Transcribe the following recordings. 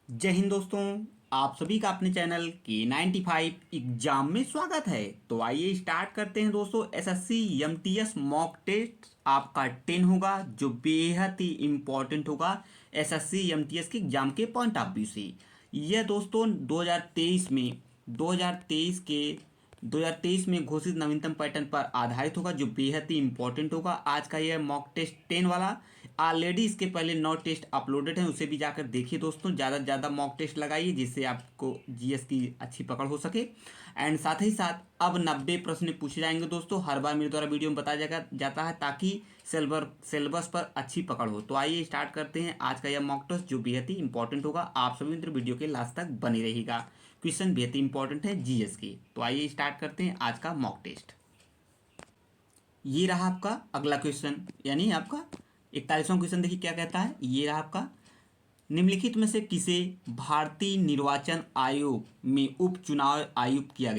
जय हिंद दोस्तों। आप सभी का अपने चैनल K95 एग्जाम में स्वागत है। तो आइए स्टार्ट करते हैं दोस्तों। एसएससी एमटीएस मॉक टेस्ट आपका 10 होगा, जो बेहद ही इम्पोर्टेंट होगा एसएससी एमटीएस के एग्जाम के पॉइंट ऑफ व्यू से। यह दोस्तों 2023 में घोषित नवीनतम पैटर्न पर आधारित होगा, जो बेहद ही इंपॉर्टेंट होगा। आज का यह मॉक टेस्ट 10 वाला ऑलरेडी इसके पहले 9 टेस्ट अपलोडेड हैं, उसे भी जाकर देखिए दोस्तों। ज़्यादा से ज़्यादा मॉक टेस्ट लगाइए, जिससे आपको जीएस की अच्छी पकड़ हो सके। एंड साथ ही साथ अब 90 प्रश्न पूछे जाएंगे दोस्तों। हर बार मेरे द्वारा वीडियो में बताया जाता है, ताकि सिलेबस पर अच्छी पकड़ हो। तो आइए स्टार्ट करते हैं आज का यह मॉक टेस्ट, जो बेहद ही इंपॉर्टेंट होगा। आप सभी मित्र वीडियो के लास्ट तक बने रहेगा। क्वेश्चन बेहद ही इंपॉर्टेंट है जीएस के। तो आइए स्टार्ट करते हैं आज का मॉक टेस्ट। ये रहा आपका अगला क्वेश्चन, यानी आपका 41वां क्वेश्चन। देखिए क्या कहता है। ये रहा आपका, निम्नलिखित में से किसे भारतीय निर्वाचन आयोग में उपचुनाव आयुक्त किया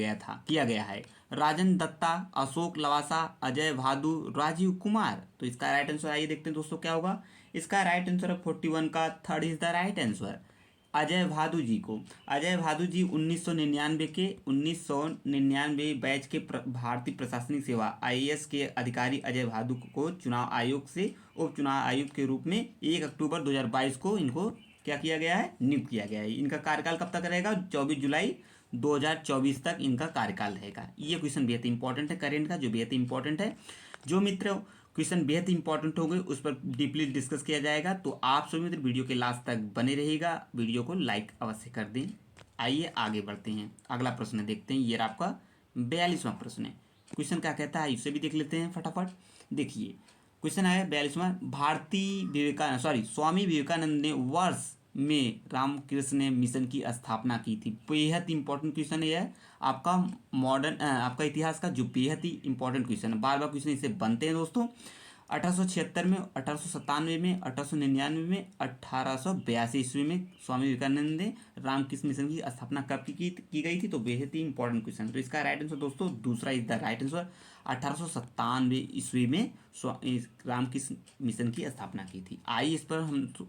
गया है। राजन दत्ता, अशोक लवासा, अजय भादु, राजीव कुमार। तो इसका राइट आंसर आइए देखते हैं दोस्तों क्या होगा। इसका राइट आंसर है 41 का third is the right answer, Ajay Bhadu ji को। अजय भादु जी 1999 बैच के भारतीय प्रशासनिक सेवा आईएएस के अधिकारी अजय भादु को चुनाव आयोग से उपचुनाव आयुक्त के रूप में 1 अक्टूबर 2022 को इनको क्या किया गया है, नियुक्त किया गया है। इनका कार्यकाल कब तक रहेगा, 24 जुलाई 2024 तक इनका कार्यकाल रहेगा। ये क्वेश्चन बेहद इंपॉर्टेंट है करेंट का, जो बेहद इंपॉर्टेंट है। जो मित्र क्वेश्चन बेहद इंपॉर्टेंट हो गए उस पर डीपली डिस्कस किया जाएगा। तो आप सभी मित्र वीडियो के लास्ट तक बने रहेगा। वीडियो को लाइक अवश्य कर दें। आइए आगे बढ़ते हैं। अगला प्रश्न देखते हैं। ये आपका 42वां प्रश्न है। क्वेश्चन क्या कहता है इसे भी देख लेते हैं फटाफट। देखिए क्वेश्चन है 42वां। स्वामी विवेकानंद ने वर्ष में रामकृष्ण मिशन की स्थापना की थी। बेहद इंपॉर्टेंट क्वेश्चन है यह आपका मॉडर्न आपका इतिहास का, जो बेहद ही इंपॉर्टेंट क्वेश्चन है। बार बार क्वेश्चन इससे बनते हैं दोस्तों। 1876 में, 1897 में, 1899 में, 1882 ईस्वी में स्वामी विवेकानंद ने रामकृष्ण मिशन की स्थापना कब की गई थी। तो बेहद ही इंपॉर्टेंट क्वेश्चन। तो इसका राइट आंसर दोस्तों दूसरा इज द राइट आंसर। 1897 ईस्वी में रामकृष्ण मिशन की स्थापना की थी। आइए इस पर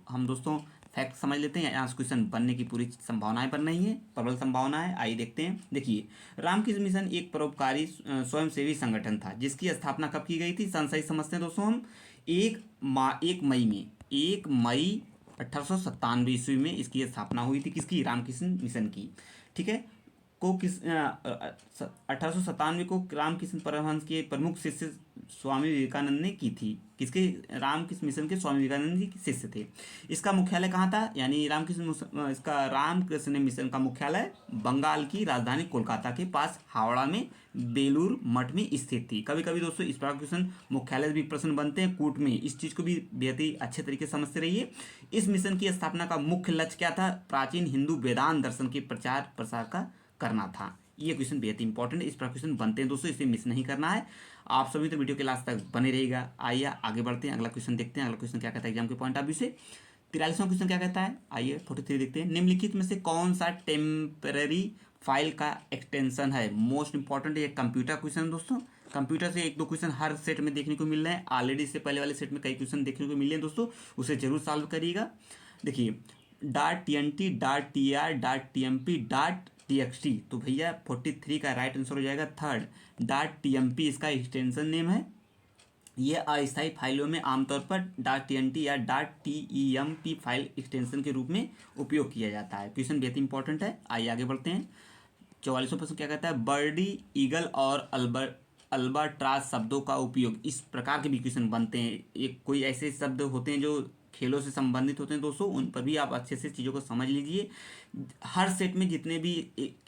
हम दोस्तों फैक्ट समझ लेते हैं। यहाँ से क्वेश्चन बनने की पूरी संभावनाएं बन रही हैं, प्रबल संभावना है। आइए देखते हैं। देखिए रामकृष्ण मिशन एक परोपकारी स्वयंसेवी संगठन था, जिसकी स्थापना कब की गई थी। सही समझते हैं दोस्तों हम। 1 मई 1897 ईस्वी में इसकी स्थापना हुई थी। किसकी, रामकृष्ण मिशन की। ठीक है। को किस 1897 को रामकृष्ण परमहंस के प्रमुख शिष्य स्वामी विवेकानंद ने की थी। किसके, रामकृष्ण मिशन के स्वामी विवेकानंद जी शिष्य थे। इसका मुख्यालय कहाँ था, यानी इसका रामकृष्ण मिशन का मुख्यालय बंगाल की राजधानी कोलकाता के पास हावड़ा में बेलूर मठ में स्थित थी। कभी कभी दोस्तों इस प्रकार क्वेश्चन मुख्यालय भी प्रश्न बनते हैं कूट में। इस चीज़ को भी बेहद ही अच्छे तरीके से समझते रहिए। इस मिशन की स्थापना का मुख्य लक्ष्य क्या था, प्राचीन हिंदू वेदांत दर्शन के प्रचार प्रसार का करना था। ये क्वेश्चन बेहद इंपॉर्टेंट है। इस प्रकार क्वेश्चन बनते हैं दोस्तों, इसे मिस नहीं करना है। आप सभी तो वीडियो के लास्ट तक बने रहेगा। आइए आगे बढ़ते हैं, अगला क्वेश्चन देखते हैं। अगला क्वेश्चन क्या कहता है एग्जाम के पॉइंट ऑफ व्यू से। 43वां क्वेश्चन क्या कहता है, आइए 43 देखते हैं। निम्नलिखित में से कौन सा टेम्पररी फाइल का एक्सटेंशन है। मोस्ट इंपॉर्टेंट ये कंप्यूटर क्वेश्चन दोस्तों। कंप्यूटर से 1-2 क्वेश्चन हर सेट में देखने को मिल रहे हैं। ऑलरेडी इससे पहले वाले सेट में कई क्वेश्चन देखने को मिले हैं दोस्तों, उसे जरूर सॉल्व करिएगा। देखिए .tnt.tr.tmp.txt। तो भैया 43 का राइट आंसर हो जाएगा थर्ड। .tmp इसका एक्सटेंशन नेम है। ये अस्थायी फाइलों में आमतौर पर .tnt या .temp फाइल एक्सटेंशन के रूप में उपयोग किया जाता है। क्वेश्चन बेहद इंपॉर्टेंट है। आइए आगे बढ़ते हैं। 44वां प्रश्न क्या कहता है, बर्डी, ईगल और अल्बाट्रास शब्दों का उपयोग। इस प्रकार के भी क्वेश्चन बनते हैं। एक कोई ऐसे शब्द होते हैं जो खेलों से संबंधित होते हैं दोस्तों, उन पर भी आप अच्छे से चीज़ों को समझ लीजिए। हर सेट में जितने भी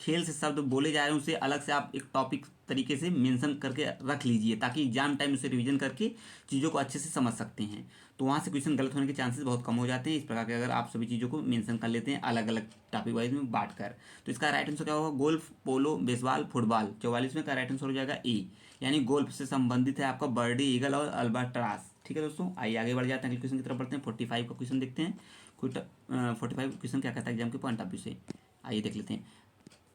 खेल से शब्द बोले जा रहे हैं उसे अलग से आप एक टॉपिक तरीके से मेंशन करके रख लीजिए, ताकि एग्जाम टाइम उसे रिवीजन करके चीज़ों को अच्छे से समझ सकते हैं। तो वहाँ से क्वेश्चन गलत होने के चांसेस बहुत कम हो जाते हैं। इस प्रकार के अगर आप सभी चीज़ों को मेंशन कर लेते हैं अलग अलग टॉपिक वाइज में बांट कर। तो इसका राइट आंसर क्या होगा, गोल्फ, पोलो, बेसबॉल, फुटबॉल। 44वें का राइट आंसर हो जाएगा ए, यानी गोल्फ से संबंधित है आपका बर्डी, ईगल और अल्बाट्रास। ठीक है दोस्तों, आइए आगे बढ़ जाते हैं, अगले क्वेश्चन की तरफ बढ़ते हैं। 45 का क्वेश्चन देखते हैं। 45 क्वेश्चन क्या कहता है एग्जाम के पॉइंट ऑफ व्यू से, आइए देख लेते हैं।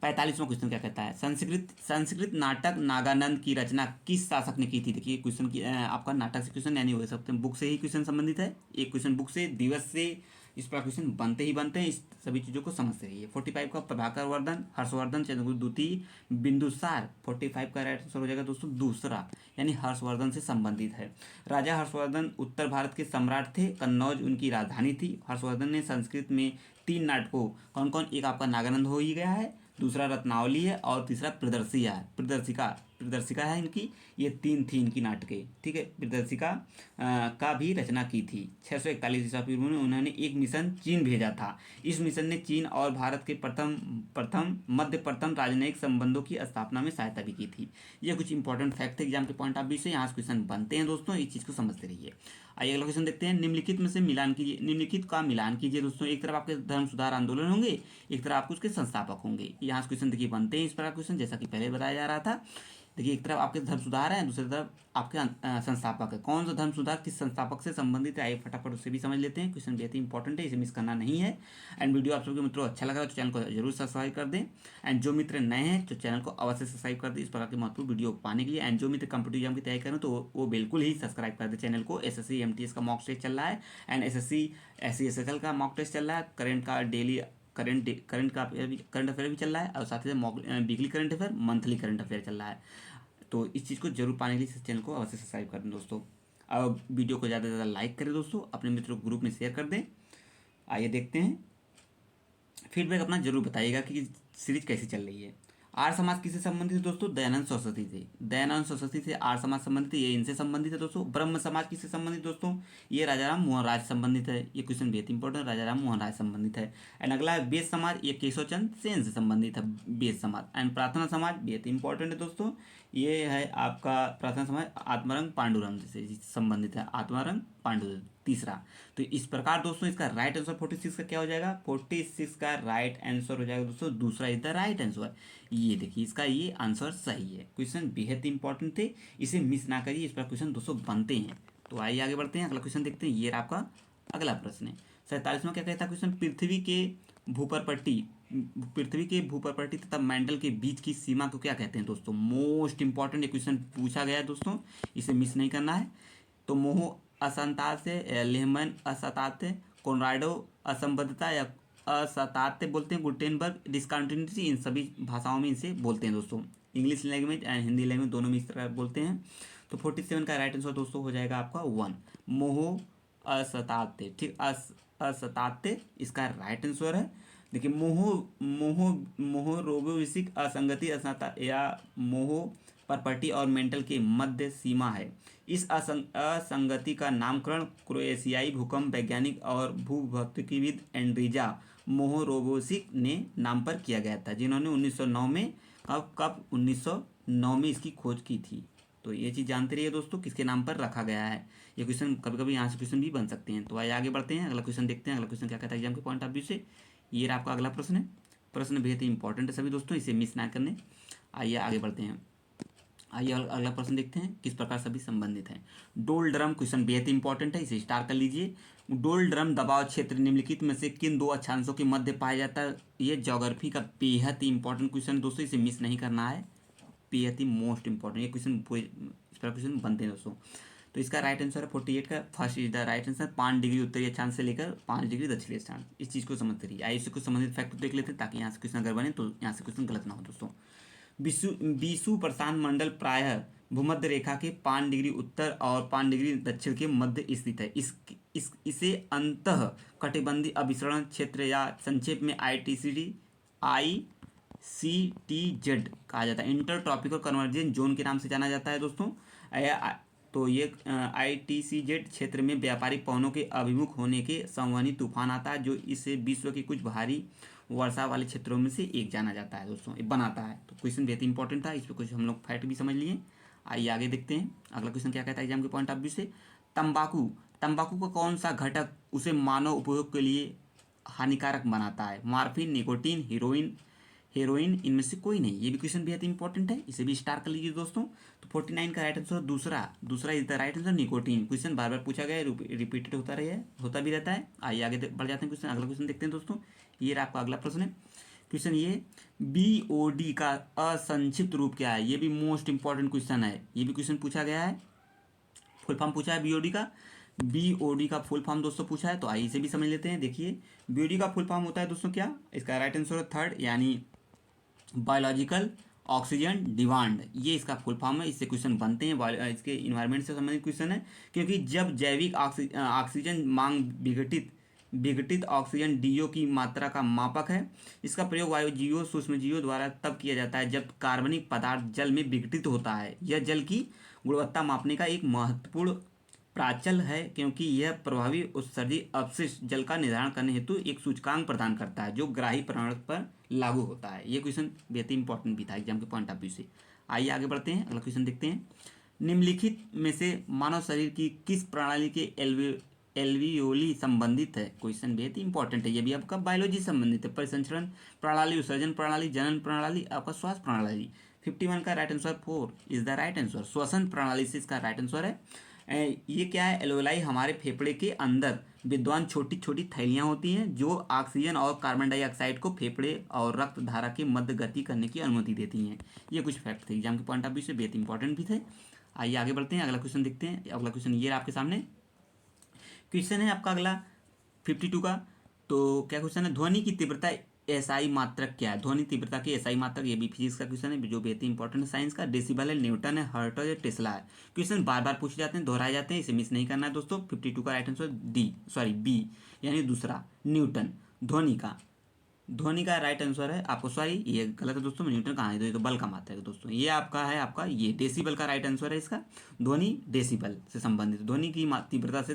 45वां क्वेश्चन क्या कहता है, संस्कृत नाटक नागानंद की रचना किस शासक ने की थी। देखिए क्वेश्चन की आपका नाटक से क्वेश्चन यानी हो सकते हैं बुक से ही क्वेश्चन संबंधित है। एक क्वेश्चन बुक से, दिवस से इस प्रकार क्वेश्चन बनते ही बनते हैं, इस सभी चीज़ों को समझते रहिए। 45 का प्रभाकर वर्धन, हर्षवर्धन, चंद्रगुप्त द्वितीय, बिंदुसार। 45 का राइट आंसर हो जाएगा दोस्तों दूसरा, यानी हर्षवर्धन से संबंधित है। राजा हर्षवर्धन उत्तर भारत के सम्राट थे, कन्नौज उनकी राजधानी थी। हर्षवर्धन ने संस्कृत में 3 नाटकों, कौन कौन, एक आपका नागानंद हो ही गया है, दूसरा रत्नावली है और तीसरा प्रदर्शिया है, प्रदर्शिका है इनकी, ये 3 थी इनकी नाटकें, ठीक है। प्रदर्शिका का भी रचना की थी। 641 ईसा पूर्व में उन्होंने एक मिशन चीन भेजा था। इस मिशन ने चीन और भारत के मध्य प्रथम राजनयिक संबंधों की स्थापना में सहायता भी की थी। ये कुछ इंपॉर्टेंट फैक्ट है एग्जाम के पॉइंट ऑफ व्यू से, यहाँ से क्वेश्चन बनते हैं दोस्तों, इस चीज़ को समझते रहिए। आइए अगला क्वेश्चन देखते हैं। निम्नलिखित में से मिलान कीजिए, निम्नलिखित का मिलान कीजिए दोस्तों। एक तरफ आपके धर्म सुधार आंदोलन होंगे, एक तरफ आपको उसके संस्थापक होंगे। यहाँ से क्वेश्चन देखिए बनते हैं इस प्रकार क्वेश्चन, जैसा कि पहले बताया जा रहा था। देखिए एक तरफ आपके धर्म सुधार है, दूसरी तरफ आपके संस्थापक है। कौन सा धर्म सुधार किस संस्थापक से संबंधित है, आइए फटाफट उससे भी समझ लेते हैं। क्वेश्चन बेहद ही इंपॉर्टेंट है, इसे मिस करना नहीं है। एंड वीडियो आप सबके मित्रों अच्छा लगा तो चैनल को जरूर सब्सक्राइब कर दें। एंड जो मित्र नए हैं तो चैनल को अवश्य सब्सक्राइब कर दें इस प्रकार के महत्वपूर्ण वीडियो पाने के लिए। एंड जो मित्र कॉम्पिटिटिव एग्जाम की तैयारी करें तो वो बिल्कुल ही सब्सक्राइब कर दे चैनल को। SSC MTS का मॉक टेस्ट चल रहा है, एंड SSC SC SSL का मॉक टेस्ट चल रहा है। करंट का डेली करंट अफेयर भी चल रहा है, और साथ ही weekly current affair, monthly current affair चल रहा है। तो इस चीज़ को जरूर पाने के लिए इस चैनल को अवश्य सब्सक्राइब कर दें दोस्तों। अब वीडियो को ज़्यादा से ज़्यादा लाइक करें दोस्तों, अपने मित्रों को ग्रुप में शेयर कर दें। आइए देखते हैं, फीडबैक अपना जरूर बताइएगा कि सीरीज कैसी चल रही है। आर्य समाज किससे संबंधित है दोस्तों, दयानंद सरस्वती से। दयानंद सरस्वती से आर्य समाज संबंधित है, ये इनसे संबंधित है दोस्तों। ब्रह्म समाज किससे संबंधित दोस्तों, ये राजा राम मोहन राय से संबंधित है। ये क्वेश्चन बेहद इंपॉर्टेंट, राजा राम मोहन राय से संबंधित है। एंड अगला है वेद समाज, ये केशव चंद्र सेन से संबंधित है वेद समाज। एंड प्रार्थना समाज बेहद इंपॉर्टेंट है दोस्तों, ये है आपका प्रार्थना समाज आत्मारंग पांडुरंग से संबंधित है, आत्मारंग पांडुरंग तीसरा। तो इस प्रकार दोस्तों इसका राइट आंसर 46 का क्या हो जाएगा, 46 का राइट आंसर हो जाएगा दोस्तों दूसरा इज द राइट आंसर। ये देखिए इसका ये आंसर सही है। क्वेश्चन बेहद इंपॉर्टेंट थे, इसे मिस ना करिए, इस पर क्वेश्चन दोस्तों बनते हैं। तो आइए आगे बढ़ते हैं, अगला क्वेश्चन देखते हैं। ये आपका अगला प्रश्न है 47वां, क्या कहता है क्वेश्चन, पृथ्वी के भूपर तथा मेंटल के बीच की सीमा को क्या कहते हैं दोस्तों। मोस्ट इंपॉर्टेंट ये क्वेश्चन पूछा गया है दोस्तों, इसे मिस नहीं करना है। तो मोह असंतास्य, लेहमैन असतात्य, कोनराडो असंबद्धता या असतात्य बोलते हैं, गुटेनबर्ग डिसकंटिन्यूटी, इन सभी भाषाओं में इसे बोलते हैं दोस्तों। English language and Hindi language दोनों में इस तरह बोलते हैं। तो 47 का राइट आंसर दोस्तों हो जाएगा आपका 1, मोह असतात्य, ठीक, असतात्य इसका राइट आंसर है। देखिए मोह मोह मोह रोगोविशिक असंगति असंता या मोह प्रॉपर्टी और मेंटल के मध्य सीमा है। इस असंगति का नामकरण क्रोएशियाई भूकंप वैज्ञानिक और भूभौतिकीविद एंड्रीजा मोहोरोगोसिक ने नाम पर किया गया था, जिन्होंने 1909 में कब 1909 में इसकी खोज की थी। तो ये चीज़ जानते रहिए दोस्तों, किसके नाम पर रखा गया है। ये क्वेश्चन कभी कभी यहाँ से क्वेश्चन भी बन सकते हैं। तो आइए आगे बढ़ते हैं, अगला क्वेश्चन देखते हैं। अगला क्वेश्चन क्या कहता है एग्जाम के पॉइंट ऑफ व्यू से, ये आपका अगला प्रश्न है। प्रश्न बेहद ही इंपॉर्टेंट है सभी दोस्तों, इसे मिस ना करने। आइए आगे बढ़ते हैं। आइए अगला प्रश्न देखते हैं, किस प्रकार सभी संबंधित हैं। डोल ड्रम, क्वेश्चन बेहद इंपॉर्टेंट है, इसे स्टार कर लीजिए। डोल ड्रम दबाव क्षेत्र निम्नलिखित में से किन 2 अक्षांशों के मध्य पाया जाता है। ये ज्योग्राफी का बेहद ही इंपॉर्टेंट क्वेश्चन दोस्तों, इसे मिस नहीं करना है, बेहद ही मोस्ट इंपॉर्टेंट ये क्वेश्चन, इस पर क्वेश्चन बनते हैं दोस्तों। तो इसका राइट आंसर है 48 का first is the right answer, 5 degree उत्तरी अक्षांश से लेकर 5 डिग्री दक्षिणी अक्षांश। इस चीज़ को समझते रहिए। आइए इससे कुछ संबंधित फैक्ट देख लेते हैं, ताकि यहाँ से क्वेश्चन अगर बने तो यहाँ से क्वेश्चन गलत ना हो दोस्तों। विषु प्रशांत मंडल प्रायः भूमध्य रेखा के 5 डिग्री उत्तर और 5 डिग्री दक्षिण के मध्य स्थित है। इसे अंतः कटिबंधीय अभिसरण क्षेत्र या संक्षेप में ICTZ कहा जाता है, इंटर ट्रॉपिकल कन्वर्जेंस जोन के नाम से जाना जाता है दोस्तों। तो ये ITCZ क्षेत्र में व्यापारिक पवनों के अभिमुख होने के संवहनी तूफान आता है, जो इसे विश्व के कुछ भारी वर्षा वाले क्षेत्रों में से एक जाना जाता है दोस्तों, ये बनाता है। तो क्वेश्चन बेहद इंपॉर्टेंट था, इस पर कुछ हम लोग फैक्ट भी समझ लिए। आइए आगे देखते हैं, अगला क्वेश्चन क्या कहता है एग्जाम के पॉइंट ऑफ व्यू से। तंबाकू का कौन सा घटक उसे मानव उपयोग के लिए हानिकारक बनाता है। मार्फिन, निकोटीन, हेरोइन, इनमें से कोई नहीं। ये भी क्वेश्चन बेहद इंपॉर्टेंट है, इसे भी स्टार कर लीजिए दोस्तों। तो 49 का राइट आंसर दूसरा is the right answer, nicotine. Question बार बार पूछा गया है, रिपीटेड होता भी रहता है। आइए आगे बढ़ जाते हैं क्वेश्चन, अगला क्वेश्चन देखते हैं दोस्तों। ये आपका अगला प्रश्न है। क्वेश्चन ये BOD का असंक्षिप्त रूप क्या है। ये भी मोस्ट इंपॉर्टेंट क्वेश्चन है, ये भी क्वेश्चन पूछा गया है, फुल फॉर्म पूछा है BOD का। BOD का फुल फॉर्म दोस्तों पूछा है, तो आइए इसे भी समझ लेते हैं। देखिए BOD का फुल फॉर्म होता है दोस्तों क्या, इसका राइट आंसर है थर्ड, यानी बायोलॉजिकल ऑक्सीजन डिमांड, ये इसका फुल फॉर्म है। इससे क्वेश्चन बनते हैं, इसके इन्वायरमेंट से संबंधित क्वेश्चन है, क्योंकि जब जैविक ऑक्सीजन मांग विघटित विघटित ऑक्सीजन DO की मात्रा का मापक है। इसका प्रयोग वायुजीवों सूक्ष्मजीवों द्वारा तब किया जाता है जब कार्बनिक पदार्थ जल में विघटित होता है। यह जल की गुणवत्ता मापने का एक महत्वपूर्ण प्राचल है, क्योंकि यह प्रभावी उत्सर्जित अपशिष्ट जल का निर्धारण करने हेतु एक सूचकांक प्रदान करता है जो ग्राही प्रमाण पर लागू होता है। ये क्वेश्चन बेहद इंपॉर्टेंट भी था एग्जाम के पॉइंट ऑफ व्यू से। आइए आगे बढ़ते हैं, अगला क्वेश्चन देखते हैं। निम्नलिखित में से मानव शरीर की किस प्रणाली के एल्वियोली संबंधित है। क्वेश्चन बेहद इंपॉर्टेंट है, ये भी आपका बायोलॉजी संबंधित है। परिसंचरण प्रणाली, उत्सर्जन प्रणाली, जनन प्रणाली, आपका श्वास प्रणाली। 51 का right answer 4 is the right answer. श्वसन प्रणाली से इसका राइट आंसर है। ये क्या है, एल्वेलाई हमारे फेफड़े के अंदर विद्वान छोटी छोटी थैलियाँ होती हैं जो ऑक्सीजन और कार्बन डाइऑक्साइड को फेफड़े और रक्त धारा के मध्य गति करने की अनुमति देती हैं। ये कुछ फैक्ट थे एग्जाम के पॉइंट ऑफ व्यू से, बेहद इंपॉर्टेंट भी थे। आइए आगे बढ़ते हैं, अगला क्वेश्चन देखते हैं। अगला क्वेश्चन ये आपके सामने क्वेश्चन है आपका अगला 52 का। तो क्या क्वेश्चन है, ध्वनि की तीव्रता एसआई मात्रक क्या है। ध्वनि तीव्रता की एसआई मात्रक, ये भी फिजिक्स का क्वेश्चन है जो बेहद इंपॉर्टेंट है साइंस का। डेसिबल है, न्यूटन है, हर्ट्ज है, टेस्ला है। क्वेश्चन बार बार पूछे जाते हैं, दोहराए जाते हैं, इसे मिस नहीं करना है दोस्तों। 52 का राइट आंसर बी यानी दूसरा न्यूटन। ध्वनि का राइट आंसर है आपको, सॉरी ये गलत है दोस्तों, न्यूटन कहाँ है, तो बल का मात्रा है दोस्तों। ये आपका है आपका ये डेसिबल का राइट आंसर है इसका। ध्वनि डेसिबल से संबंधित, ध्वनि की तीव्रता से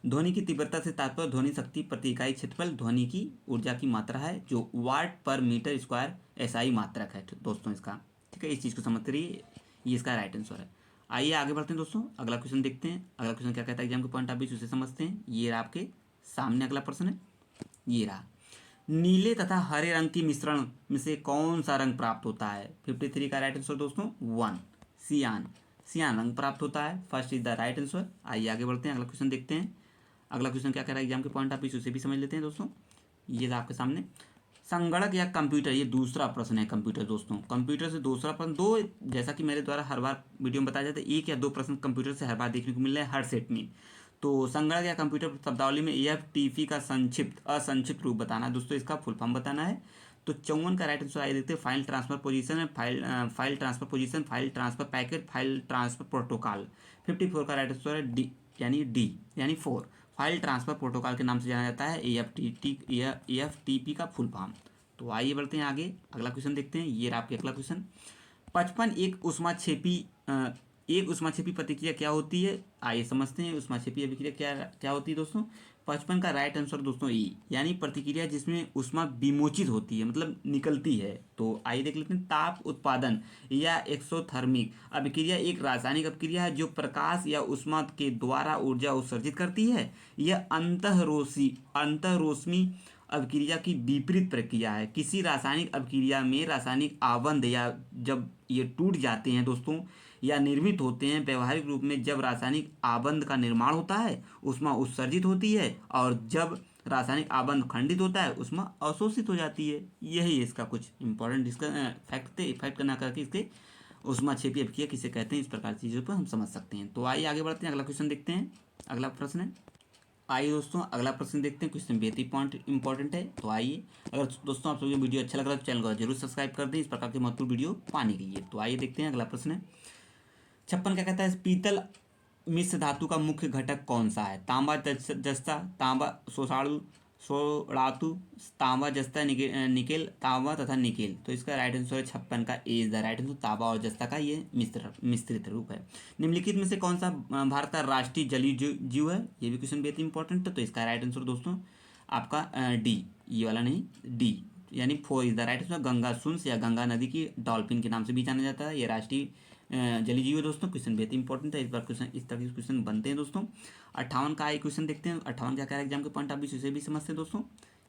ध्वनि की तीव्रता से तात्पर्य ध्वनि शक्ति प्रति इकाई क्षेत्रफल ध्वनि की ऊर्जा की मात्रा है, जो वाट पर मीटर स्क्वायर एसआई मात्रक है दोस्तों इसका। ठीक है, इस चीज़ को समझते रहिए, ये इसका राइट आंसर है। आइए आगे बढ़ते हैं दोस्तों, अगला क्वेश्चन देखते हैं। अगला क्वेश्चन क्या कहता है एग्जाम के पॉइंट ऑफ व्यू से समझते हैं। ये रहा आपके सामने अगला प्रश्न है, ये रहा। नीले तथा हरे रंग की मिश्रण में से कौन सा रंग प्राप्त होता है। 53 का राइट आंसर दोस्तों 1 सियान। सियान रंग प्राप्त होता है, first is the right answer. आइए आगे बढ़ते हैं, अगला क्वेश्चन देखते हैं। अगला क्वेश्चन क्या कह रहा है एग्जाम के पॉइंट ऑफ व्यू से भी समझ लेते हैं दोस्तों। ये था आपके सामने संगणक या कंप्यूटर, ये दूसरा प्रश्न है कंप्यूटर दोस्तों। कंप्यूटर से दूसरा प्रश्न दो, जैसा कि मेरे द्वारा हर बार वीडियो में बताया जाता है, एक या दो प्रश्न कंप्यूटर से हर बार देखने को मिल रहे हैं हर सेट में। तो संगणक या कंप्यूटर शब्दावली में EFTP का असंक्षिप्त रूप बताना है दोस्तों, इसका फुल फॉर्म बताना है। तो 54 का राइट आंसर आइए देखते हैं। फाइल ट्रांसफर पोजीशन है, file transfer position, file transfer packet, file transfer protocol. 54 का राइट आंसर है डी यानी 4। फाइल ट्रांसफर प्रोटोकॉल के नाम से जाना जाता है EFTP का फुल फॉर्म। तो आइए बढ़ते हैं आगे, अगला क्वेश्चन देखते हैं। ये रहा आपके अगला क्वेश्चन। 55 एक ऊष्माक्षेपी प्रतिक्रिया क्या होती है, आइए समझते हैं। ऊष्माक्षेपी अभिक्रिया क्या होती है दोस्तों। 55 का राइट आंसर दोस्तों यानी प्रतिक्रिया जिसमें ऊष्मा विमोचित होती है, मतलब निकलती है। तो आइए देख लेते हैं। ताप उत्पादन या एक्सोथर्मिक अभिक्रिया एक रासायनिक अभिक्रिया है जो प्रकाश या ऊष्मा के द्वारा ऊर्जा उत्सर्जित करती है। यह अंतःरोशनी अभिक्रिया की विपरीत प्रक्रिया है। किसी रासायनिक अभिक्रिया में रासायनिक आबंध या जब ये टूट जाते हैं दोस्तों या निर्मित होते हैं, व्यवहारिक रूप में जब रासायनिक आबंध का निर्माण होता है ऊष्मा उत्सर्जित होती है, और जब रासायनिक आबंध खंडित होता है ऊष्मा अवशोषित हो जाती है। यही इसका कुछ इंपॉर्टेंट फैक्ट थे। फैक्ट करना करके इसके ऊष्माक्षेपी अभिक्रिया किसे कहते हैं, इस प्रकार की चीज़ों पर हम समझ सकते हैं। तो आइए आगे बढ़ते हैं, अगला क्वेश्चन देखते हैं। अगला प्रश्न है, आइए दोस्तों अगला प्रश्न देखते हैं। क्वेश्चन बेहद इंपॉर्टेंट है। तो आइए, अगर दोस्तों आप सभी वीडियो अच्छा लग रहा है तो चैनल को जरूर सब्सक्राइब कर दें इस प्रकार के महत्वपूर्ण वीडियो पाने के लिए। तो आइए देखते हैं अगला प्रश्न है। 56 क्या कहता है, पीतल मिश्र धातु का मुख्य घटक कौन सा है। तांबा, जस्ता, तांबा सोडातु, तांबा, जस्ता, निकेल, तांबा तथा निकेल। तो इसका राइट आंसर है 56 का ए इज द राइट आंसर। तांबा और जस्ता का ये मिश्रित रूप है। निम्नलिखित में से कौन सा भारत का राष्ट्रीय जलीय जीव है, ये भी क्वेश्चन बेहद इंपॉर्टेंट है। तो इसका राइट आंसर दोस्तों आपका डी, ये वाला नहीं, डी यानी 4 is the right answer. Ganga सुंस या गंगा नदी की डॉल्फिन के नाम से भी जाना जाता है, ये राष्ट्रीय जलीय जीव है दोस्तों। क्वेश्चन बेहद इंपॉर्टेंट है, इस बार क्वेश्चन इस तरह के क्वेश्चन बनते हैं दोस्तों। 58 का एक क्वेश्चन देखते हैं। 58 क्या कह रहा है एग्जाम के पॉइंट ऑफ व्यू से भी समझते हैं दोस्तों।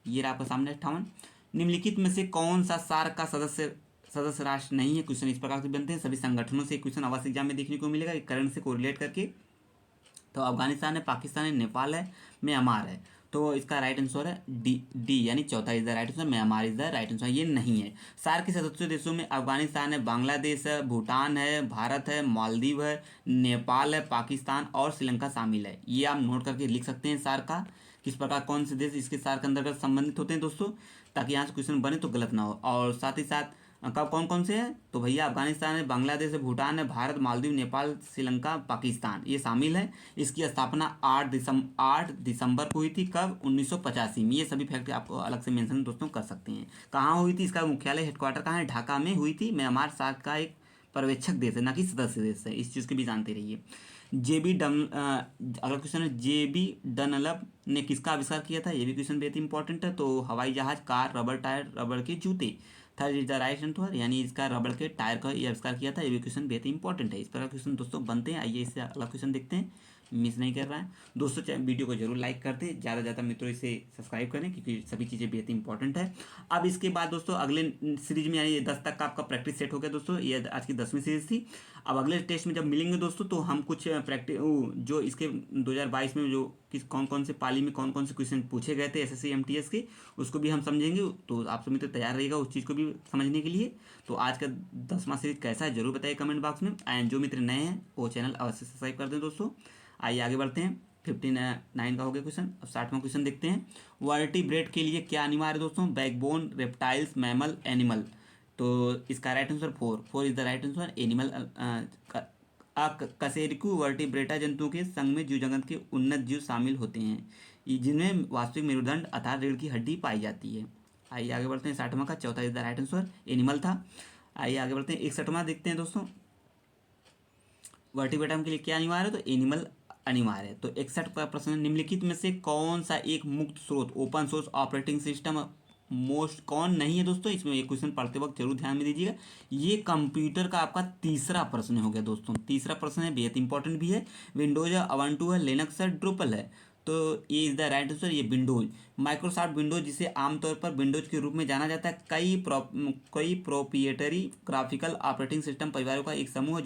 ये रहा आपका सामने 58। निम्नलिखित में से कौन सा सार्क का सदस्य राष्ट्र नहीं है। क्वेश्चन इस प्रकार से बनते हैं। सभी संगठनों से क्वेश्चन अवश्य एग्जाम में देखने को मिलेगा करंट से कोरिलेट करके। तो अफगानिस्तान है, पाकिस्तान है, नेपाल है, म्यांमार है। तो इसका राइट आंसर है डी यानी चौथा is the right answer, Myanmar is the right answer, ये नहीं है। सार्क के सदस्य देशों में अफगानिस्तान है, बांग्लादेश है, भूटान है, भारत है, मालदीव है, नेपाल है, पाकिस्तान और श्रीलंका शामिल है। ये आप नोट करके लिख सकते हैं सार्क का किस प्रकार कौन से देश इसके सार्क के अंतर्गत संबंधित होते हैं दोस्तों, ताकि यहाँ से क्वेश्चन बने तो गलत ना हो। और साथ ही साथ कब कौन कौन से हैं, तो भैया अफगानिस्तान है, बांग्लादेश है, भूटान है, भारत, मालदीव, नेपाल, श्रीलंका, पाकिस्तान ये शामिल है। इसकी स्थापना 8 दिसंबर को हुई थी, कब 1985 में। ये सभी फैक्ट आपको अलग से मेंशन दोस्तों कर सकते हैं। कहाँ हुई थी, इसका मुख्यालय हेडक्वार्टर कहाँ है, ढाका में हुई थी। म्यांमार सार्क का एक पर्यवेक्षक देश है, ना कि सदस्य देश है, इस चीज़ को भी जानते रहिए। अगला क्वेश्चन है जेबी डनलप ने किसका आविष्कार किया था, ये भी क्वेश्चन बेहद इंपॉर्टेंट है। तो हवाई जहाज, कार, रबर टायर, रबर के जूते। Third is the right answer, यानी इसका रबड़ के टायर का ये आविष्कार किया था। ये भी क्वेश्चन बेहद इंपॉर्टेंट है। इस प्रकार क्वेश्चन दोस्तों बनते हैं। आइए इससे अगला क्वेश्चन देखते हैं, मिस नहीं कर रहा है दोस्तों। वीडियो को जरूर लाइक कर दें, ज़्यादा से ज़्यादा मित्रों इसे सब्सक्राइब करें, क्योंकि सभी चीज़ें बेहद इंपॉर्टेंट है। अब इसके बाद दोस्तों अगले सीरीज में, यानी 10 तक का आपका प्रैक्टिस सेट हो गया दोस्तों। ये आज की 10वीं सीरीज थी। अब अगले टेस्ट में जब मिलेंगे दोस्तों, तो हम कुछ प्रैक्टिस जो इसके 2022 में जो किस कौन कौन से पाली में कौन कौन से क्वेश्चन पूछे गए थे एसएससी एमटीएस के, उसको भी हम समझेंगे। तो आप सभी तो तैयार रहिएगा उस चीज़ को भी समझने के लिए। तो आज का 10वां सीरीज कैसा है जरूर बताइए कमेंट बॉक्स में। एंड जो मित्र नए हैं वो चैनल अवश्य सब्सक्राइब कर दें दोस्तों। आइए आगे बढ़ते हैं। 59 का हो गया क्वेश्चन। अब 60वां क्वेश्चन देखते हैं। वर्टिब्रेट के लिए क्या अनिवार्य है दोस्तों, बैकबोन, रेप्टाइल्स, मैमल, एनिमल। तो इसका right answer 4 is the right answer, animal. कशेरुकी वर्टिब्रेटा जंतुओं के संघ में जीव जगत के उन्नत जीव शामिल होते हैं, जिनमें वास्तविक मेरुदंड अर्थात रीढ़ की हड्डी पाई जाती है। आइए आगे बढ़ते हैं। 60वां का चौथा is the right answer, animal था। आइए आगे बढ़ते हैं। 61वां देखते हैं दोस्तों। वर्टिब्रेटम के लिए क्या अनिवार्य है, तो एनिमल अनिवार्य है। तो 61 का प्रश्न, निम्नलिखित में से कौन सा एक मुक्त स्रोत open source operating system most कौन नहीं है दोस्तों। इसमें ये क्वेश्चन पढ़ते वक्त जरूर ध्यान में दीजिएगा। ये कंप्यूटर का आपका तीसरा प्रश्न हो गया दोस्तों। तीसरा प्रश्न है, बेहद इंपॉर्टेंट भी है। विंडोज है, अवंटू है, लिनक्स है, ड्रुपल है। तो ये इज द राइट आंसर, ये विंडोज। माइक्रोसॉफ्ट विंडोज, जिसे आमतौर पर विंडोज के रूप में जाना जाता है, कई प्रोप्रिएटरी ग्राफिकल ऑपरेटिंग सिस्टम परिवारों का एक समूह है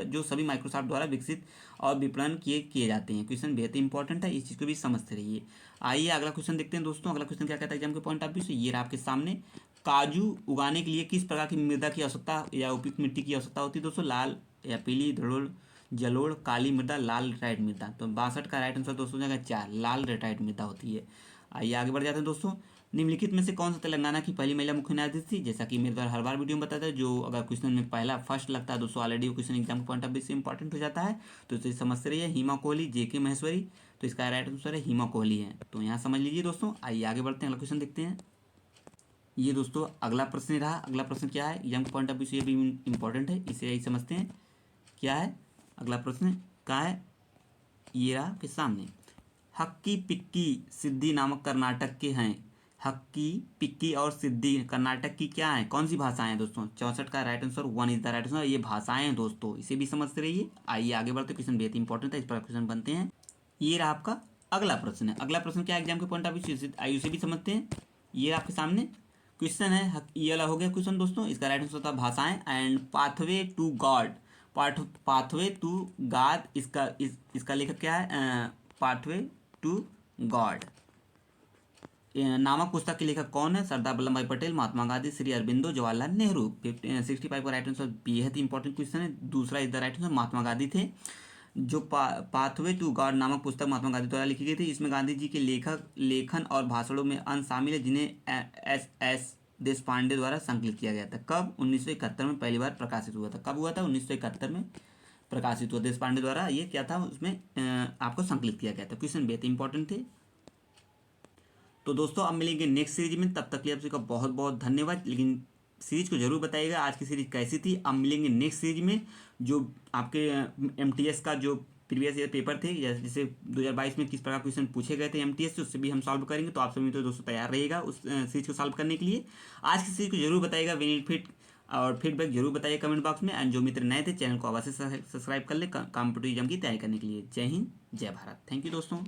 जो सभी माइक्रोसॉफ्ट द्वारा विकसित और विपणन किए जाते हैं। क्वेश्चन बेहद इंपॉर्टेंट है, इस चीज़ को भी समझते रहिए। आइए अगला क्वेश्चन देखते हैं दोस्तों। अगला क्वेश्चन क्या कहता है एग्जाम के पॉइंट ऑफ व्यू से, ये रहा आपके सामने। काजू उगाने के लिए किस प्रकार की मृदा की आवश्यकता या उपयुक्त मिट्टी की आवश्यकता होती है दोस्तों, लाल या पीली, धड़ोल, जलोढ़, काली मृदा, लाल रेटाइट मृदा। तो 62 का राइट आंसर दोस्तों हो जाएगा 4, लाल रेटाइट मृदा होती है। आइए आगे बढ़ जाते हैं दोस्तों। निम्नलिखित में से कौन सा तेलंगाना की पहली महिला मुख्य न्यायाधीश थी, जैसा कि मेरे द्वारा हर बार वीडियो में बताता है। जो अगर क्वेश्चन में पहला फर्स्ट लगता है दोस्तों, ऑलरेडी वो क्वेश्चन एग्जाम के पॉइंट ऑफ व्यू से इंपॉर्टेंट हो जाता है। तो इसे समझते रहिए। हिमा कोहली, जेके महेश्वरी। तो इसका राइट आंसर है हिमा कोहली है। तो यहाँ समझ लीजिए दोस्तों। आइए आगे बढ़ते हैं, अगला क्वेश्चन देखते हैं। ये दोस्तों अगला प्रश्न रहा। अगला प्रश्न क्या है, एग्जाम के पॉइंट ऑफ व्यू से ये भी इंपॉर्टेंट है, इसे यही समझते हैं क्या है। अगला प्रश्न क्या है, ये रहा आपके सामने। हक्की पिक्की सिद्धि नामक कर्नाटक के हैं। हक्की पिक्की और सिद्धि कर्नाटक की क्या है, कौन सी भाषाएं हैं दोस्तों। 64 का right answer 1 is the right answer, ये भाषाएं हैं दोस्तों, इसे भी समझते रहिए। आइए आगे बढ़ते, क्वेश्चन बेहद इंपॉर्टेंट है, इस पर क्वेश्चन बनते हैं। ये रहा आपका अगला प्रश्न है। अगला प्रश्न क्या एग्जाम के पॉइंट ऑफ व्यू से, आइए उसे भी समझते हैं। ये आपके सामने क्वेश्चन है, ये वाला हो गया क्वेश्चन दोस्तों। इसका राइट आंसर था भाषाएं and pathway to God. Pathway to God, इसका लेखक क्या है, पाथवे टू गॉड नामक पुस्तक के लेखक कौन है, सरदार वल्लभ भाई पटेल, महात्मा गांधी, श्री अरबिंदो, जवाहरलाल नेहरू। 65 का राइट आंसर बेहद इंपॉर्टेंट क्वेश्चन है। दूसरा is the right answer, Mahatma Gandhi थे। जो पाथवे टू गॉड नामक पुस्तक महात्मा गांधी द्वारा लिखी गई थी, इसमें गांधी जी के लेखन और भाषणों में अंश शामिल है, जिन्हें एस देश पांडे द्वारा संकलित किया गया था। कब, 1971 में पहली बार प्रकाशित हुआ था। कब हुआ था, 1971 में प्रकाशित हुआ। देश पांडे द्वारा ये क्या था, उसमें आपको संकलित किया गया था। क्वेश्चन बेहद इंपॉर्टेंट थे। तो दोस्तों अब मिलेंगे नेक्स्ट सीरीज में, तब तक के लिए आप सभी का बहुत बहुत धन्यवाद। लेकिन सीरीज को जरूर बताइएगा आज की सीरीज कैसी थी। अब मिलेंगे नेक्स्ट सीरीज में, जो आपके एमटीएस का जो प्रीवियस ईयर पेपर थे, जैसे 2022 में किस प्रकार क्वेश्चन पूछे गए थे एमटीएस से, उससे भी हम सॉल्व करेंगे। तो आप सभी तो दोस्तों तैयार रहिएगा उस सीरीज को सॉल्व करने के लिए। आज की सीरीज को जरूर बताइएगा, बेनिफिट और फीडबैक जरूर बताइए कमेंट बॉक्स में। एंड जो मित्र नए थे चैनल को अवश्य सब्सक्राइब कर ले कॉम्पिटिटिव एग्जाम की तैयारी करने के लिए। जय हिंद, जय भारत। थैंक यू दोस्तों।